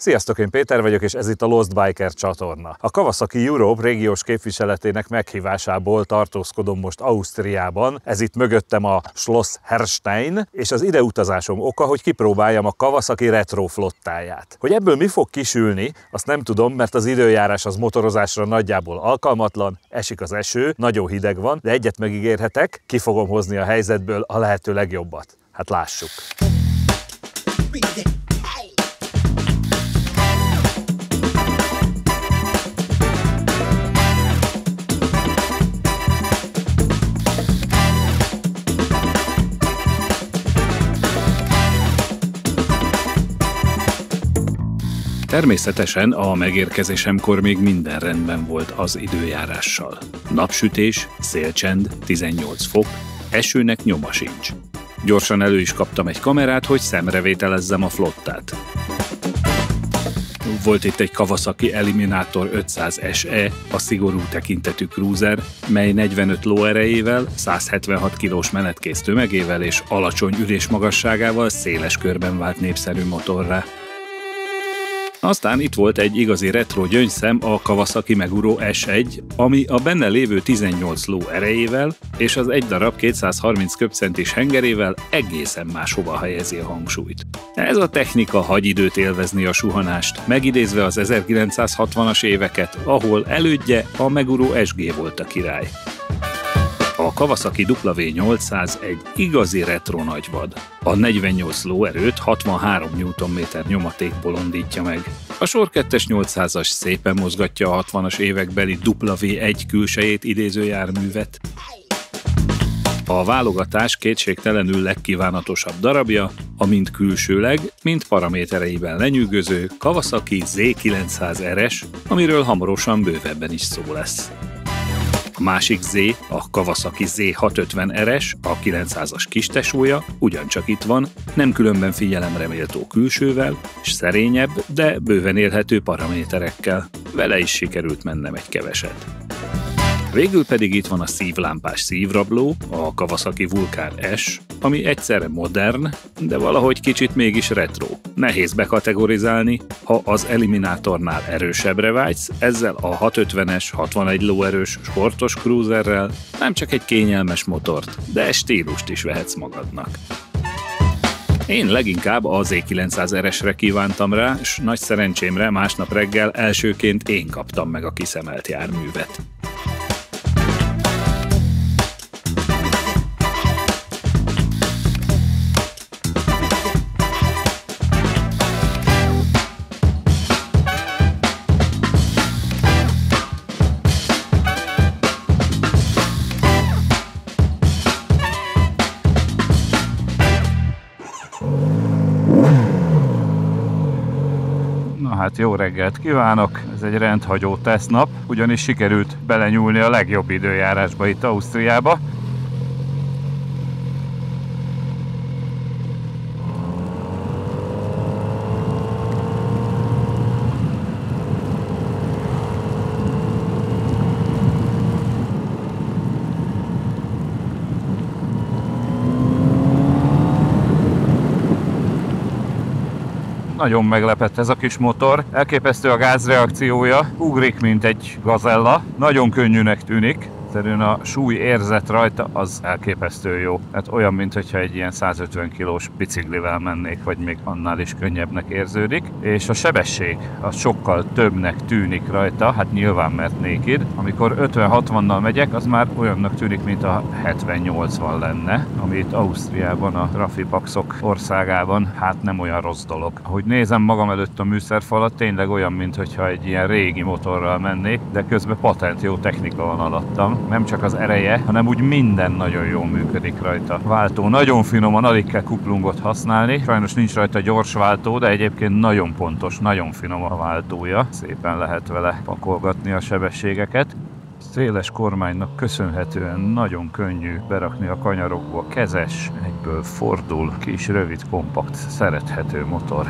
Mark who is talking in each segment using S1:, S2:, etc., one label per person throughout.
S1: Sziasztok, én Péter vagyok, és ez itt a Lost Biker csatorna. A Kawasaki Europe régiós képviseletének meghívásából tartózkodom most Ausztriában. Ez itt mögöttem a Schloss Herrstein, és az ideutazásom oka, hogy kipróbáljam a Kawasaki retro flottáját. Hogy ebből mi fog kisülni, azt nem tudom, mert az időjárás az motorozásra nagyjából alkalmatlan, esik az eső, nagyon hideg van, de egyet megígérhetek, ki fogom hozni a helyzetből a lehető legjobbat. Hát lássuk!
S2: Természetesen a megérkezésemkor még minden rendben volt az időjárással. Napsütés, szélcsend, 18 fok, esőnek nyoma sincs. Gyorsan elő is kaptam egy kamerát, hogy szemrevételezzem a flottát. Volt itt egy Kawasaki Eliminator 500 SE, a szigorú tekintetű cruiser, mely 45 lóerejével, 176 kilós menetkész tömegével és alacsony ülésmagasságával széles körben vált népszerű motorrá. Aztán itt volt egy igazi retro gyöngyszem, a Kawasaki Meguro S1, ami a benne lévő 18 ló erejével és az egy darab 230 köbcentis hengerével egészen máshova helyezi a hangsúlyt. Ez a technika hagy időt élvezni a suhanást, megidézve az 1960-as éveket, ahol elődje a Meguro SG volt a király. A Kawasaki W800 egy igazi retro nagyvad. A 48 lóerőt 63 Nm nyomaték bolondítja meg. A sor 2-es 800-as szépen mozgatja a 60-as évekbeli W1 külsejét idéző járművet. A válogatás kétségtelenül legkívánatosabb darabja, a mind külsőleg, mind paramétereiben lenyűgöző Kawasaki Z900 RS, amiről hamarosan bővebben is szó lesz. A másik Z, a Kawasaki Z650 RS, a 900-as kistesója, ugyancsak itt van, nem különben figyelemre méltó külsővel, és szerényebb, de bőven élhető paraméterekkel. Vele is sikerült mennem egy keveset. Végül pedig itt van a szívlámpás szívrabló, a Kawasaki Vulcan S, ami egyszerre modern, de valahogy kicsit mégis retro. Nehéz bekategorizálni, ha az Eliminatornál erősebbre vágysz, ezzel a 650-es, 61 lóerős sportos cruiserrel nem csak egy kényelmes motort, de stílust is vehetsz magadnak. Én leginkább a Z900 RS-re kívántam rá, és nagy szerencsémre másnap reggel elsőként én kaptam meg a kiszemelt járművet.
S1: Hát jó reggelt kívánok! Ez egy rendhagyó tesztnap, ugyanis sikerült belenyúlni a legjobb időjárásba itt Ausztriába. Nagyon meglepett ez a kis motor, elképesztő a gázreakciója, ugrik, mint egy gazella, nagyon könnyűnek tűnik. Egyszerűen a súly érzet rajta az elképesztő jó. Hát olyan, mintha egy ilyen 150 kilós biciklivel mennék, vagy még annál is könnyebbnek érződik. És a sebesség az sokkal többnek tűnik rajta, hát nyilván mert naked. Amikor 50-60-nal megyek, az már olyannak tűnik, mint a 70-80 lenne, ami itt Ausztriában, a trafipaxok országában, hát nem olyan rossz dolog. Ahogy nézem magam előtt a műszerfalat, tényleg olyan, mintha egy ilyen régi motorral mennék, de közben patent jó technika van alattam. Nem csak az ereje, hanem úgy minden nagyon jól működik rajta. Váltó nagyon finoman, alig kell kuplungot használni. Sajnos nincs rajta gyors váltó, de egyébként nagyon pontos, nagyon finom a váltója. Szépen lehet vele pakolgatni a sebességeket. Széles kormánynak köszönhetően nagyon könnyű berakni a kanyarokba. Kezes, egyből fordul, kis, rövid, kompakt, szerethető motor.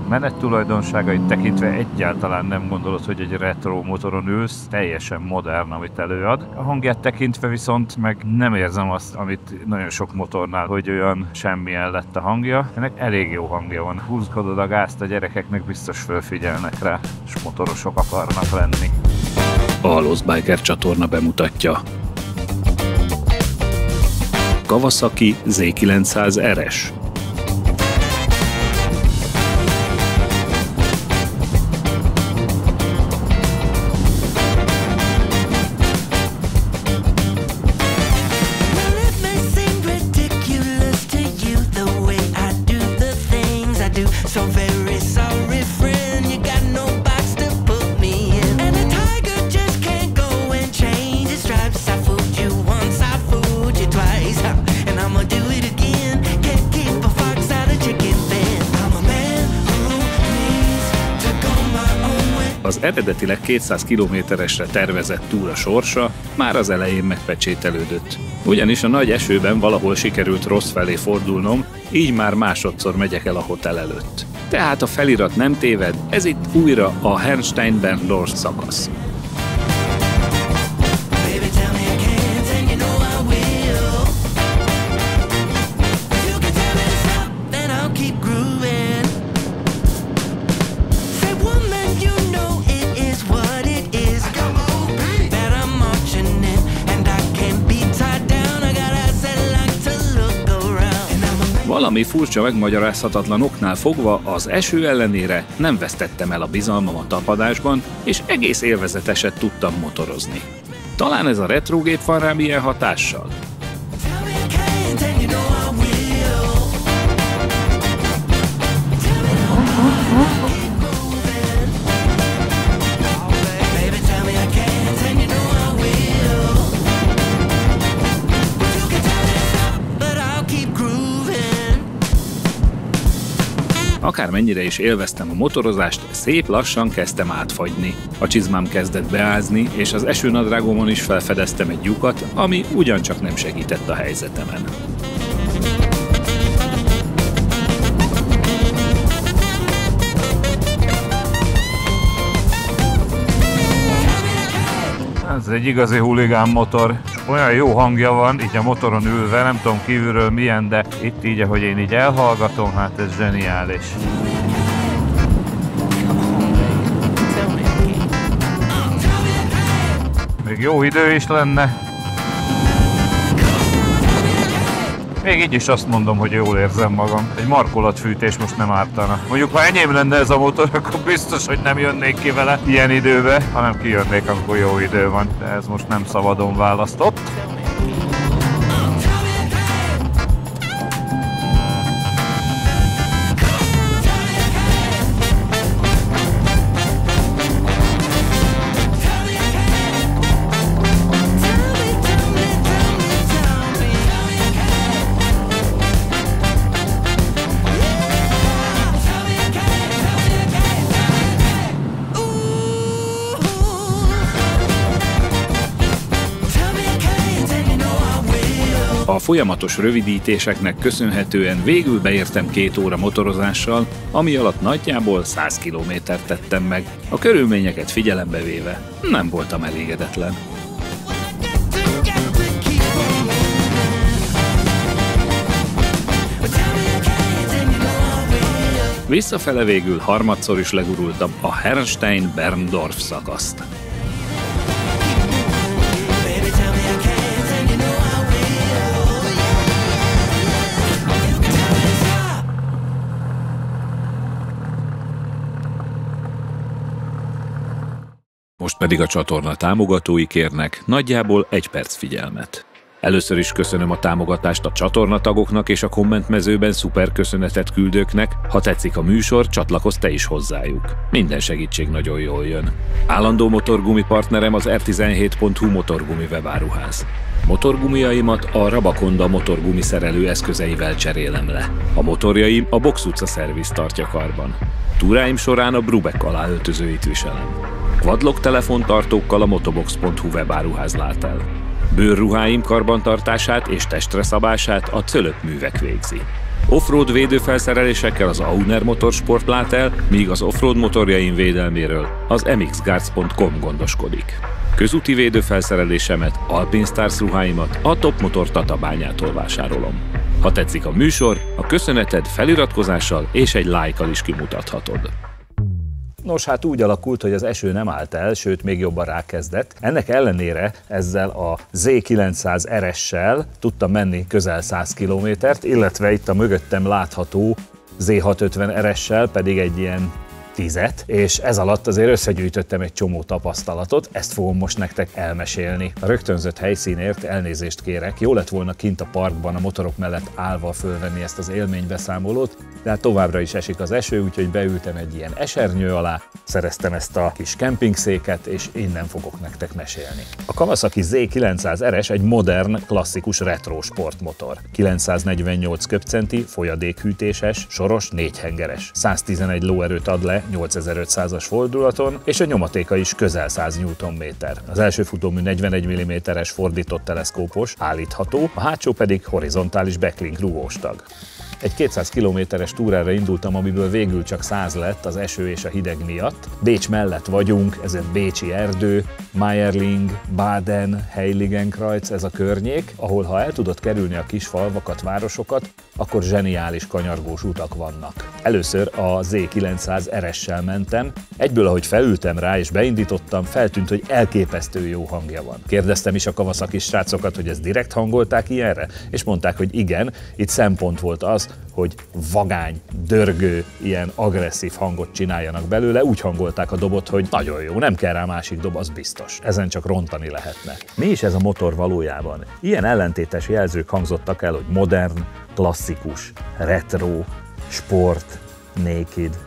S1: Menettulajdonságait tekintve egyáltalán nem gondolod, hogy egy retro motoron ülsz, teljesen modern, amit előad. A hangját tekintve viszont meg nem érzem azt, amit nagyon sok motornál, hogy olyan semmilyen lett a hangja. Ennek elég jó hangja van. Húzkodod a gázt, a gyerekeknek biztos fölfigyelnek rá, és motorosok akarnak lenni.
S2: A Lost Biker csatorna bemutatja. Kawasaki Z900 RS. Az eredetileg 200 kilométeresre tervezett túra sorsa már az elején megpecsételődött. Ugyanis a nagy esőben valahol sikerült rossz felé fordulnom, így már másodszor megyek el a hotel előtt. Tehát a felirat nem téved, ez itt újra a Herrnstein-Berndorf szakasz. Valami furcsa, megmagyarázhatatlan oknál fogva az eső ellenére nem vesztettem el a bizalmam a tapadásban, és egész élvezeteset tudtam motorozni. Talán ez a retrogép van rám ilyen hatással? Akármennyire is élveztem a motorozást, szép lassan kezdtem átfagyni. A csizmám kezdett beázni, és az esőnadrágomon is felfedeztem egy lyukat, ami ugyancsak nem segített a helyzetemen.
S1: Ez egy igazi huligán motor, és olyan jó hangja van, így a motoron ülve, nem tudom kívülről milyen, de itt így, ahogy én így elhallgatom, hát ez zseniális. Még jó idő is lenne. Még így is azt mondom, hogy jól érzem magam. Egy markolatfűtés most nem ártana. Mondjuk, ha enyém lenne ez a motor, akkor biztos, hogy nem jönnék ki vele ilyen időbe, hanem kijönnék, amikor jó idő van. De ez most nem szabadon választott.
S2: A folyamatos rövidítéseknek köszönhetően végül beértem 2 óra motorozással, ami alatt nagyjából 100 kilométert tettem meg. A körülményeket figyelembe véve nem voltam elégedetlen. Visszafele végül harmadszor is legurultam a Herrnstein-Berndorf szakaszt. Most pedig a csatorna támogatói kérnek nagyjából 1 perc figyelmet. Először is köszönöm a támogatást a csatornatagoknak és a kommentmezőben szuper köszönetet küldőknek. Ha tetszik a műsor, csatlakozz te is hozzájuk. Minden segítség nagyon jól jön. Állandó motorgumi partnerem az R17.hu motorgumi webáruház. Motorgumiaimat a Rabakonda motorgumi szerelő eszközeivel cserélem le. A motorjaim a Box utca szerviz tartja karban. Túráim során a Brubeck aláöltözőit viselem. Quadlock telefontartókkal a motobox.hu webáruház lát el. Bőrruháim karbantartását és testre szabását a Cölöp művek végzi. Offroad védőfelszerelésekkel az Auner Motorsport lát el, míg az offroad motorjain védelméről az mxguards.com gondoskodik. Közúti védőfelszerelésemet, Alpine Stars ruháimat a Top Motor Tatabányától vásárolom. Ha tetszik a műsor, a köszöneted feliratkozással és egy lájkkal is kimutathatod.
S1: Nos, hát úgy alakult, hogy az eső nem állt el, sőt még jobban rákezdett. Ennek ellenére ezzel a Z900 RS-sel tudtam menni közel 100 kilométert, illetve itt a mögöttem látható Z650 RS-sel pedig egy ilyen 10-et, és ez alatt azért összegyűjtöttem egy csomó tapasztalatot, ezt fogom most nektek elmesélni. A rögtönzött helyszínért elnézést kérek, jó lett volna kint a parkban a motorok mellett állva fölvenni ezt az élménybeszámolót, de hát továbbra is esik az eső, úgyhogy beültem egy ilyen esernyő alá, szereztem ezt a kis kempingszéket, és innen fogok nektek mesélni. A Kawasaki Z900 RS egy modern, klasszikus retro sportmotor. 948 köbcenti, folyadékhűtéses, soros, 4 hengeres. 111 lóerőt ad le 8500-as fordulaton, és a nyomatéka is közel 100 Nm. Az első futómű 41 mm-es fordított teleszkópos, állítható, a hátsó pedig horizontális backlink rugóstag. Egy 200 kilométeres túrára indultam, amiből végül csak 100 lett az eső és a hideg miatt. Bécs mellett vagyunk, ez egy bécsi erdő, Mayerling, Baden, Heiligenkreuz, ez a környék, ahol ha el tudod kerülni a kis falvakat, városokat, akkor zseniális kanyargós utak vannak. Először a Z900 RS-sel mentem, egyből ahogy felültem rá és beindítottam, feltűnt, hogy elképesztő jó hangja van. Kérdeztem is a Kawasaki srácokat, hogy ezt direkt hangolták ilyenre, és mondták, hogy igen, itt szempont volt az, hogy vagány, dörgő, ilyen agresszív hangot csináljanak belőle, úgy hangolták a dobot, hogy nagyon jó, nem kell rá másik dob, az biztos. Ezen csak rontani lehetne. Mi is ez a motor valójában? Ilyen ellentétes jelzők hangzottak el, hogy modern, klasszikus, retro, sport, naked.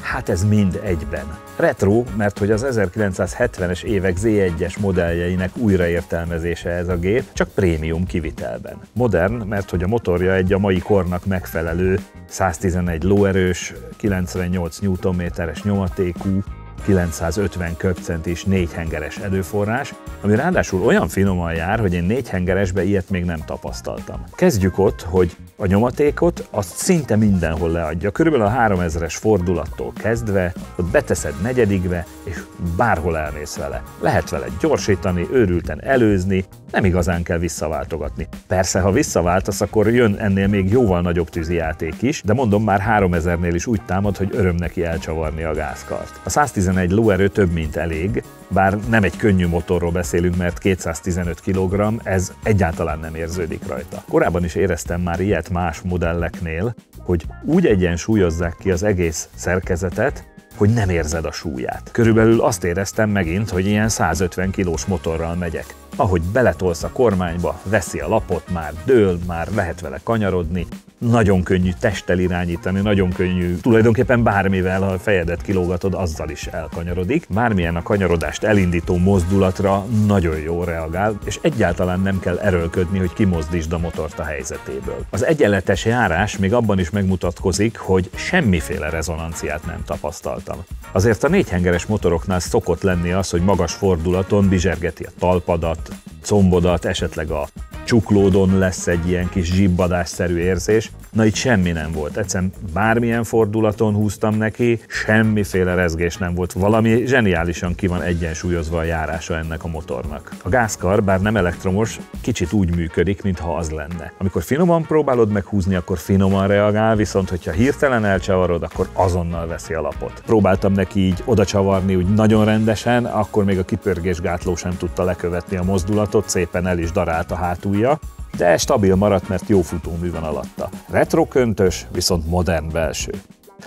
S1: Hát ez mind egyben. Retro, mert hogy az 1970-es évek Z1-es modelljeinek újraértelmezése ez a gép, csak prémium kivitelben. Modern, mert hogy a motorja egy a mai kornak megfelelő 111 lóerős, 98 Nm-es nyomatékú, 950 köbcentis 4 hengeres erőforrás, ami ráadásul olyan finoman jár, hogy én 4 hengeresbe ilyet még nem tapasztaltam. Kezdjük ott, hogy a nyomatékot azt szinte mindenhol leadja, körülbelül a 3000-es fordulattól kezdve, ott beteszed negyedikbe, és bárhol elmész vele. Lehet vele gyorsítani, őrülten előzni, nem igazán kell visszaváltogatni. Persze, ha visszaváltasz, akkor jön ennél még jóval nagyobb tűzijáték is, de mondom, már 3000-nél is úgy támad, hogy öröm neki elcsavarni a gázkart. A 111 lóerő több, mint elég, bár nem egy könnyű motorról beszélünk, mert 215 kg, ez egyáltalán nem érződik rajta. Korábban is éreztem már ilyet más modelleknél, hogy úgy egyensúlyozzák ki az egész szerkezetet, hogy nem érzed a súlyát. Körülbelül azt éreztem megint, hogy ilyen 150 kilós motorral megyek. Ahogy beletolsz a kormányba, veszi a lapot, már dől, már lehet vele kanyarodni, nagyon könnyű testtel irányítani, nagyon könnyű, tulajdonképpen bármivel, ha a fejedet kilógatod, azzal is elkanyarodik. Bármilyen a kanyarodást elindító mozdulatra nagyon jól reagál, és egyáltalán nem kell erőlködni, hogy kimozdítsd a motort a helyzetéből. Az egyenletes járás még abban is megmutatkozik, hogy semmiféle rezonanciát nem tapasztaltam. Azért a 4 hengeres motoroknál szokott lenni az, hogy magas fordulaton bizsergeti a talpadat, combodat, esetleg a csuklódon lesz egy ilyen kis zsibbadásszerű érzés. Na itt semmi nem volt. Egyszerűen bármilyen fordulaton húztam neki, semmiféle rezgés nem volt. Valami zseniálisan ki van egyensúlyozva a járása ennek a motornak. A gázkar, bár nem elektromos, kicsit úgy működik, mintha az lenne. Amikor finoman próbálod meghúzni, akkor finoman reagál, viszont hogyha hirtelen elcsavarod, akkor azonnal veszi a lapot. Próbáltam neki így oda csavarni úgy nagyon rendesen, akkor még a kipörgésgátló sem tudta lekövetni a mozdulatot, szépen el is darált a hátulja, de stabil maradt, mert jó futómű van alatta. Retro-köntös, viszont modern belső.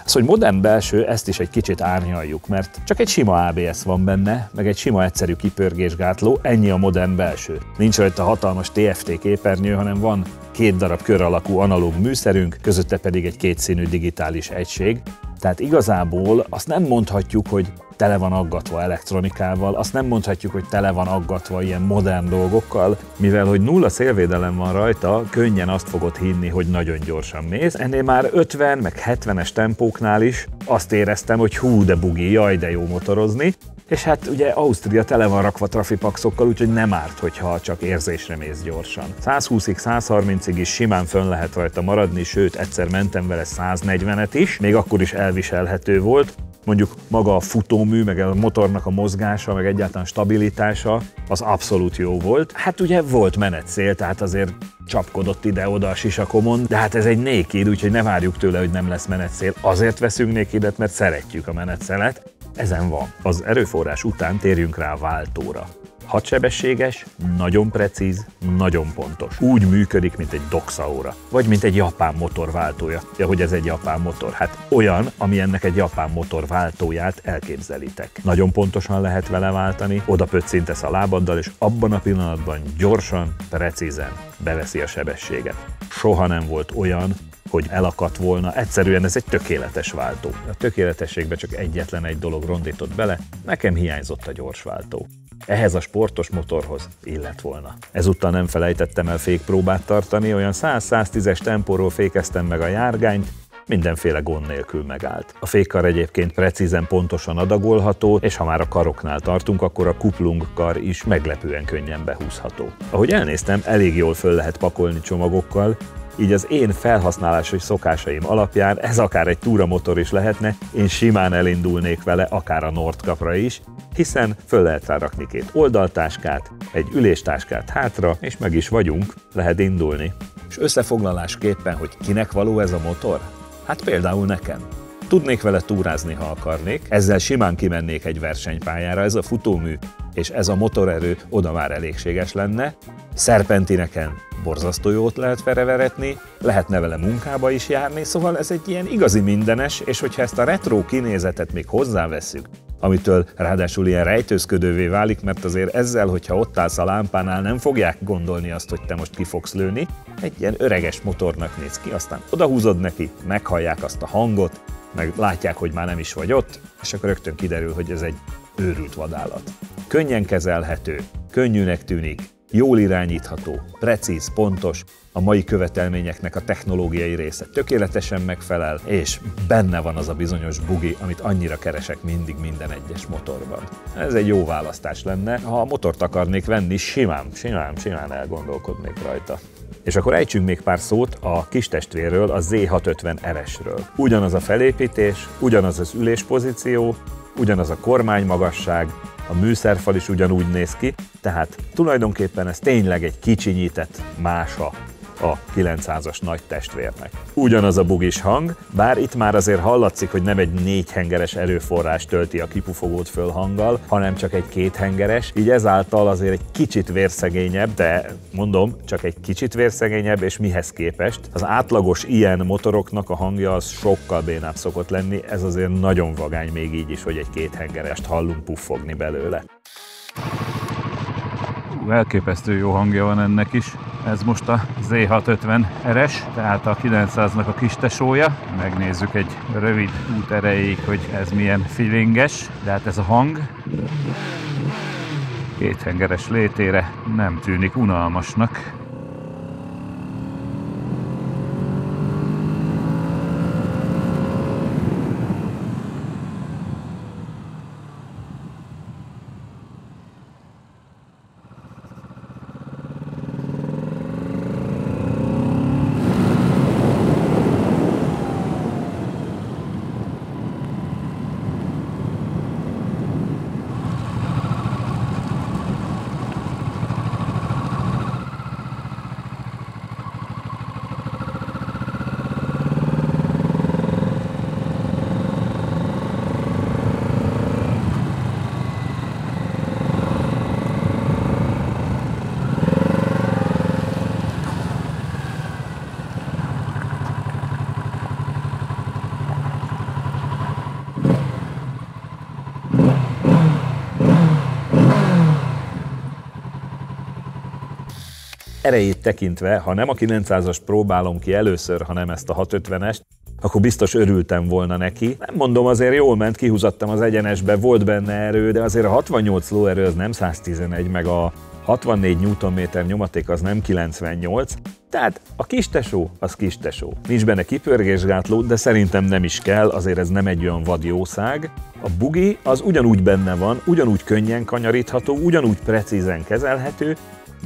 S1: Az, hogy modern belső, ezt is egy kicsit árnyaljuk, mert csak egy sima ABS van benne, meg egy sima egyszerű kipörgésgátló, ennyi a modern belső. Nincs rajta hatalmas TFT képernyő, hanem van 2 darab kör alakú analóg műszerünk, közötte pedig egy kétszínű digitális egység. Tehát igazából azt nem mondhatjuk, hogy tele van aggatva elektronikával, azt nem mondhatjuk, hogy tele van aggatva ilyen modern dolgokkal, mivel hogy nulla szélvédelem van rajta, könnyen azt fogod hinni, hogy nagyon gyorsan mész. Ennél már 50 meg 70-es tempóknál is azt éreztem, hogy hú de bugi, jaj de jó motorozni,
S3: És hát ugye Ausztria tele van rakva trafipaxokkal, úgyhogy nem árt, hogyha csak érzésre mész gyorsan. 120-ig, 130-ig is simán fönn lehet rajta maradni, sőt egyszer mentem vele 140-et is, még akkor is elviselhető volt. Mondjuk maga a futómű, meg a motornak a mozgása, meg egyáltalán stabilitása, az abszolút jó volt. Hát ugye volt menetszél, tehát azért csapkodott ide-oda a sisakomon, de hát ez egy naked, úgyhogy ne várjuk tőle, hogy nem lesz menetszél. Azért veszünk nakedet, mert szeretjük a menetszelet. Ezen van. Az erőforrás után térjünk rá a váltóra. 6 sebességes, nagyon precíz, nagyon pontos. Úgy működik, mint egy Doxa-óra, vagy mint egy japán motor váltója. Ja, hogy ez egy japán motor. Hát olyan, ami ennek egy japán motor váltóját elképzelitek. Nagyon pontosan lehet vele váltani, oda pöccintesz a lábaddal, és abban a pillanatban gyorsan, precízen beveszi a sebességet. Soha nem volt olyan, hogy elakadt volna. Egyszerűen ez egy tökéletes váltó. A tökéletességbe csak egyetlen egy dolog rondított bele, nekem hiányzott a gyorsváltó. Ehhez a sportos motorhoz illett volna. Ezúttal nem felejtettem el fékpróbát tartani, olyan 100-110-es tempóról fékeztem meg a járgányt, mindenféle gond nélkül megállt. A fékkar egyébként precízen, pontosan adagolható, és ha már a karoknál tartunk, akkor a kuplungkar is meglepően könnyen behúzható. Ahogy elnéztem, elég jól föl lehet pakolni csomagokkal, így az én felhasználási szokásaim alapján ez akár egy túramotor is lehetne, én simán elindulnék vele, akár a Nordkapra is, hiszen föl lehet rá rakni 2 oldaltáskát, egy üléstáskát hátra, és meg is vagyunk, lehet indulni. És összefoglalásképpen, hogy kinek való ez a motor? Hát például nekem. Tudnék vele túrázni, ha akarnék, ezzel simán kimennék egy versenypályára, ez a futómű és ez a motorerő oda már elégséges lenne. Szerpentineken borzasztó jót lehet vereveretni, lehetne vele munkába is járni, szóval ez egy ilyen igazi mindenes, és hogyha ezt a retro kinézetet még hozzáveszünk, amitől ráadásul ilyen rejtőzködővé válik, mert azért ezzel, hogyha ott állsz a lámpánál, nem fogják gondolni azt, hogy te most ki fogsz lőni, egy ilyen öreges motornak néz ki, aztán odahúzod neki, meghallják azt a hangot, meg látják, hogy már nem is vagy ott, és akkor rögtön kiderül, hogy ez egy őrült vadállat. Könnyen kezelhető, könnyűnek tűnik, jól irányítható, precíz, pontos, a mai követelményeknek a technológiai része tökéletesen megfelel, és benne van az a bizonyos bugi, amit annyira keresek mindig minden egyes motorban. Ez egy jó választás lenne, ha a motort akarnék venni, simán elgondolkodnék rajta. És akkor ejtsünk még pár szót a kistestvérről, a Z650 RS-ről. Ugyanaz a felépítés, ugyanaz az üléspozíció, ugyanaz a kormánymagasság, a műszerfal is ugyanúgy néz ki, tehát tulajdonképpen ez tényleg egy kicsinyített mása a 900-as nagy testvérnek. Ugyanaz a bugis hang, bár itt már azért hallatszik, hogy nem egy 4 hengeres erőforrás tölti a kipufogót föl hanggal, hanem csak egy 2 hengeres, így ezáltal azért egy kicsit vérszegényebb, de mondom, csak egy kicsit vérszegényebb, és mihez képest. Az átlagos ilyen motoroknak a hangja az sokkal bénább szokott lenni, ez azért nagyon vagány még így is, hogy egy 2 hengerest hallunk puffogni belőle.
S1: Elképesztő jó hangja van ennek is. Ez most a Z650 RS, tehát a 900-nak a kistesója. Megnézzük egy rövid út erejéig, hogy ez milyen feelinges, de hát ez a hang 2 hengeres létére nem tűnik unalmasnak.
S3: Erejét tekintve, ha nem a 900-as próbálom ki először, hanem ezt a 650-est, akkor biztos örültem volna neki. Nem mondom, azért jól ment, kihúzattam az egyenesbe, volt benne erő, de azért a 68 lóerő az nem 111, meg a 64 Nm nyomaték az nem 98, tehát a kistesó az kistesó. Nincs benne kipörgésgátló, de szerintem nem is kell, azért ez nem egy olyan vadjószág. A bugi az ugyanúgy benne van, ugyanúgy könnyen kanyarítható, ugyanúgy precízen kezelhető,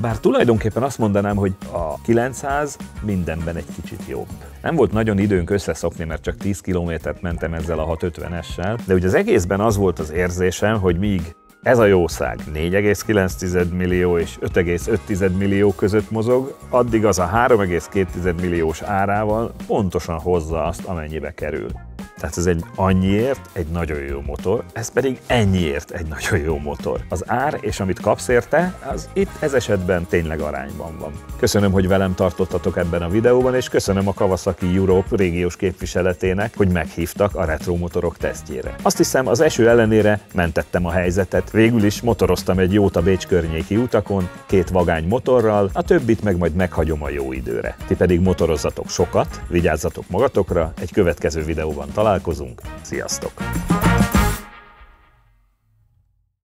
S3: bár tulajdonképpen azt mondanám, hogy a 900 mindenben egy kicsit jobb. Nem volt nagyon időnk összeszokni, mert csak 10 kilométert mentem ezzel a 650-essel, de ugye az egészben az volt az érzésem, hogy míg ez a jószág 4,9 millió és 5,5 millió között mozog, addig az a 3,2 milliós árával pontosan hozza azt, amennyibe kerül. Tehát ez egy annyiért egy nagyon jó motor, ez pedig ennyiért egy nagyon jó motor. Az ár és amit kapsz érte, az itt ez esetben tényleg arányban van. Köszönöm, hogy velem tartottatok ebben a videóban, és köszönöm a Kawasaki Europe régiós képviseletének, hogy meghívtak a retro motorok tesztjére. Azt hiszem, az eső ellenére mentettem a helyzetet, végül is motoroztam egy jót a Bécs környéki utakon, 2 vagány motorral, a többit meg majd meghagyom a jó időre. Ti pedig motorozzatok sokat, vigyázzatok magatokra, egy következő videóban találkozunk, sziasztok!